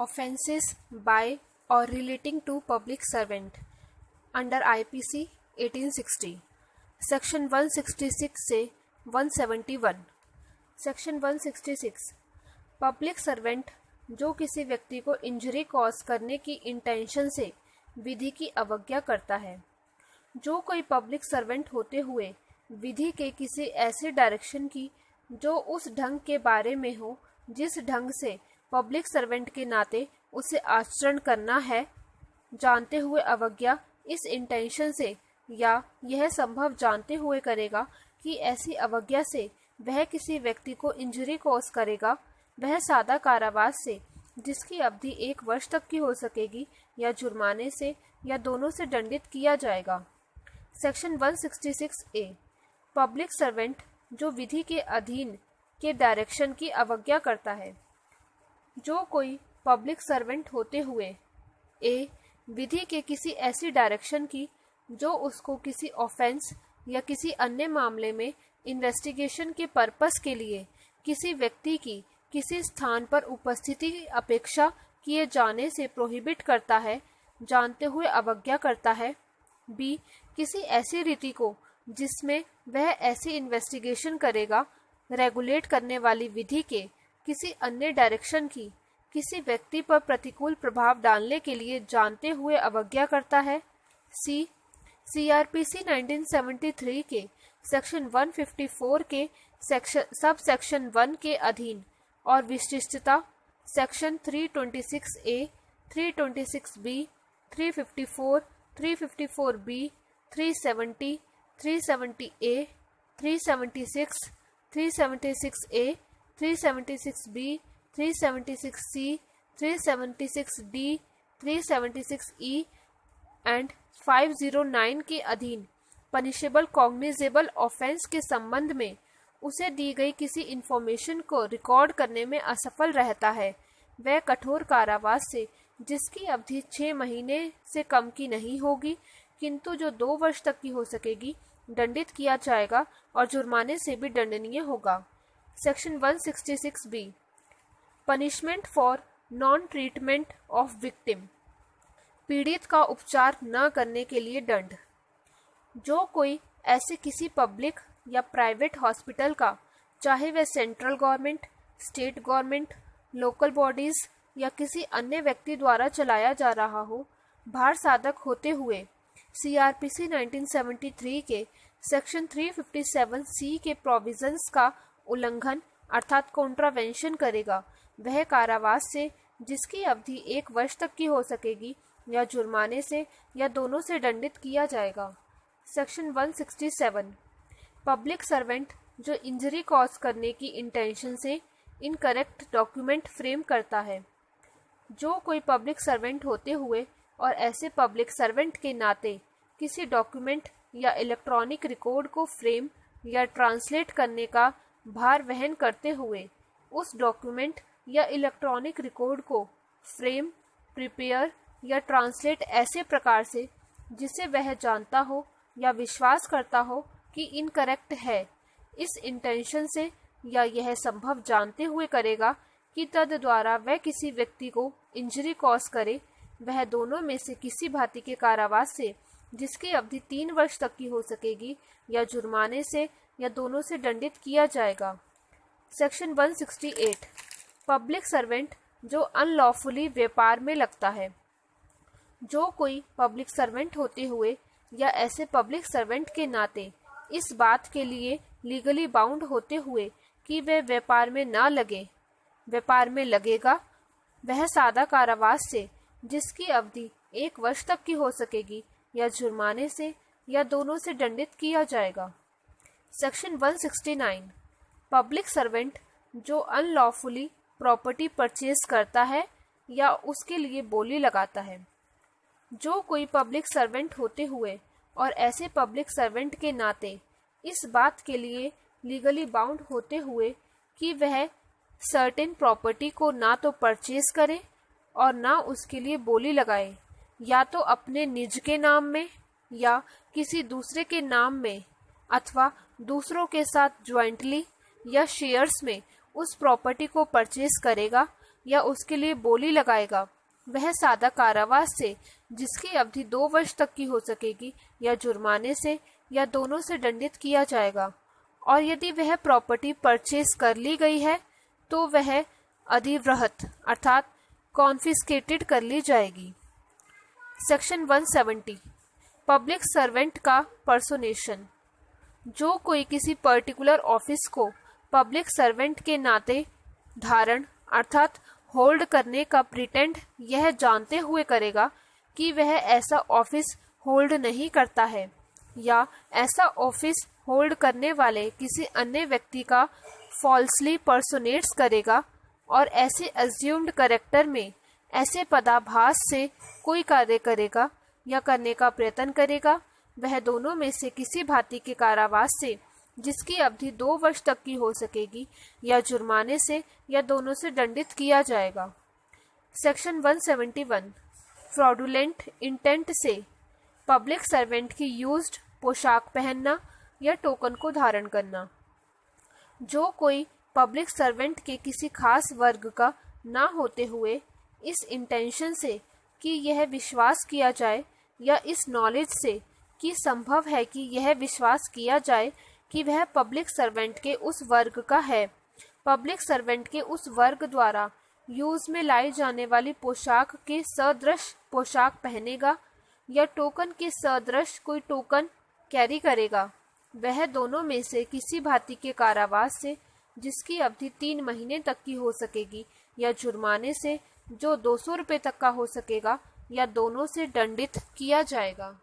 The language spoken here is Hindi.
Offences by or relating to public servant under IPC 1860 section 166 से 171। सेक्शन 166 पब्लिक सर्वेंट जो किसी व्यक्ति को इंजरी कॉज करने की इंटेंशन से विधि की अवज्ञा करता है। जो कोई पब्लिक सर्वेंट होते हुए विधि के किसी ऐसे डायरेक्शन की जो उस ढंग के बारे में हो जिस ढंग से पब्लिक सर्वेंट के नाते उसे आचरण करना है, जानते हुए अवज्ञा इस इंटेंशन से या यह संभव जानते हुए करेगा कि ऐसी अवज्ञा से वह किसी व्यक्ति को इंजरी कॉज करेगा, वह सादा कारावास से जिसकी अवधि 1 वर्ष तक की हो सकेगी या जुर्माने से या दोनों से दंडित किया जाएगा। सेक्शन 166 ए पब्लिक सर्वेंट जो विधि के अधीन के डायरेक्शन की अवज्ञा करता है। जो कोई पब्लिक सर्वेंट होते हुए ए विधि के किसी ऐसी डायरेक्शन की जो उसको किसी ऑफेंस या किसी अन्य मामले में इन्वेस्टिगेशन के पर्पस के लिए किसी व्यक्ति की किसी स्थान पर उपस्थिति की अपेक्षा किए जाने से प्रोहिबिट करता है, जानते हुए अवज्ञा करता है। बी किसी ऐसी रीति को जिसमें वह ऐसी इन्वेस्टिगेशन करेगा, रेगुलेट करने वाली विधि के किसी अन्य डायरेक्शन की किसी व्यक्ति पर प्रतिकूल प्रभाव डालने के लिए जानते हुए अवज्ञा करता है। सी सीआरपीसी 1973 के सेक्शन 154 के सब सेक्शन 1 के अधीन और विशिष्टता section 326 A, 326 B, 354, 354 B, 370, 370 A, 376, 376 A, 376 B, 376 C, 376 D, 376 E and 509 के अधीन पनिशेबल कॉग्निजेबल ऑफेंस के संबंध में उसे दी गई किसी इंफॉर्मेशन को रिकॉर्ड करने में असफल रहता है, वह कठोर कारावास से जिसकी अवधि 6 महीने से कम की नहीं होगी किंतु जो 2 वर्ष तक की हो सकेगी, दंडित किया जाएगा और जुर्माने से भी दंडनीय होगा। Section 166 B punishment for non treatment of victim पीड़ित का उपचार न करने के लिए दंड। जो कोई ऐसे किसी पब्लिक या प्राइवेट हॉस्पिटल का, चाहे वह central government, state government, local bodies या किसी अन्य व्यक्ति द्वारा चलाया जा रहा हो, भार साधक होते हुए सीआरपीसी 1973 के सेक्शन 357 सी के प्रोविजंस का उल्लंघन अर्थात कॉन्ट्रावेंशन करेगा, वह कारावास से जिसकी अवधि 1 वर्ष तक की हो सकेगी या जुर्माने से या दोनों से दंडित किया जाएगा। सेक्शन 167 पब्लिक सर्वेंट जो इंजरी कॉज करने की इंटेंशन से इनकरेक्ट डॉक्यूमेंट फ्रेम करता है। जो कोई पब्लिक सर्वेंट होते हुए और ऐसे पब्लिक सर्वेंट के नाते किसी डॉक्यूमेंट या इलेक्ट्रॉनिक रिकॉर्ड को फ्रेम या ट्रांसलेट करने का भार वहन करते हुए उस डॉक्यूमेंट या इलेक्ट्रॉनिक रिकॉर्ड को फ्रेम, प्रिपेयर या ट्रांसलेट ऐसे प्रकार से जिसे वह जानता हो या विश्वास करता हो कि इनकरेक्ट है, इस इंटेंशन से या यह संभव जानते हुए करेगा कि तद द्वारा वह किसी व्यक्ति को इंजरी कॉज करे, वह दोनों में से किसी भांति के कारावास से जिसकी अवधि 3 वर्ष तक की हो सकेगी या जुर्माने से या दोनों से दंडित किया जाएगा। सेक्शन 168 पब्लिक सर्वेंट जो अनलॉफुली व्यापार में लगता है। जो कोई पब्लिक सर्वेंट होते हुए या ऐसे पब्लिक सर्वेंट के नाते इस बात के लिए लीगली बाउंड होते हुए कि वह व्यापार में ना लगे, व्यापार में लगेगा, वह सादा कारावास से जिसकी अवधि 1 वर्ष तक की हो सकेगी या जुर्माने से या दोनों से दंडित किया जाएगा। सेक्शन 169 पब्लिक सर्वेंट जो अनलॉफुली प्रॉपर्टी परचेज करता है या उसके लिए बोली लगाता है। जो कोई पब्लिक सर्वेंट होते हुए और ऐसे पब्लिक सर्वेंट के नाते इस बात के लिए लीगली बाउंड होते हुए कि वह सर्टेन प्रॉपर्टी को ना तो परचेज करे और ना उसके लिए बोली लगाए, या तो अपने निज के नाम में या किसी दूसरे के नाम में अथवा दूसरों के साथ ज्वाइंटली या शेयर्स में उस प्रॉपर्टी को परचेज करेगा, या उसके लिए बोली लगाएगा वह सादा कारावास से जिसकी अवधि 2 वर्ष तक की हो सकेगी या जुर्माने से या दोनों से दंडित किया जाएगा। और यदि वह प्रॉपर्टी परचेज कर ली गई है तो वह अधिग्रहित अर्थात कॉन्फिस्केटेड कर ली जाएगी। सेक्शन 170 पब्लिक सर्वेंट का पर्सोनेशन। जो कोई किसी पर्टिकुलर ऑफिस को पब्लिक सर्वेंट के नाते धारण अर्थात होल्ड करने का प्रिटेंड यह जानते हुए करेगा कि वह ऐसा ऑफिस होल्ड नहीं करता है या ऐसा ऑफिस होल्ड करने वाले किसी अन्य व्यक्ति का फॉल्सली पर्सोनेट्स करेगा और ऐसे अज्यूम्ड कैरेक्टर में ऐसे पदाभास से कोई कार्य करेगा या करने का प्रयत्न करेगा, वह दोनों में से किसी भांति के कारावास से जिसकी अवधि 2 वर्ष तक की हो सकेगी या जुर्माने से या दोनों से दंडित किया जाएगा। सेक्शन 171 फ्रॉडुलेंट इंटेंट से पब्लिक सर्वेंट की यूज्ड पोशाक पहनना या टोकन को धारण करना। जो कोई पब्लिक सर्वेंट के किसी खास वर्ग का ना होते हुए इस इंटेंशन से कि यह विश्वास किया जाए या इस नॉलेज से कि संभव है कि यह विश्वास किया जाए कि वह पब्लिक सर्वेंट के उस वर्ग का है, पब्लिक सर्वेंट के उस वर्ग द्वारा यूज में लाई जाने वाली पोशाक के सदृश पोशाक पहनेगा या टोकन के सदृश कोई टोकन कैरी करेगा, वह दोनों में से किसी भांति के कारावास से जिसकी अवधि 3 महीने तक की हो सकेगी या जुर्माने से जो 200 रुपये तक का हो सकेगा या दोनों से दंडित किया जाएगा।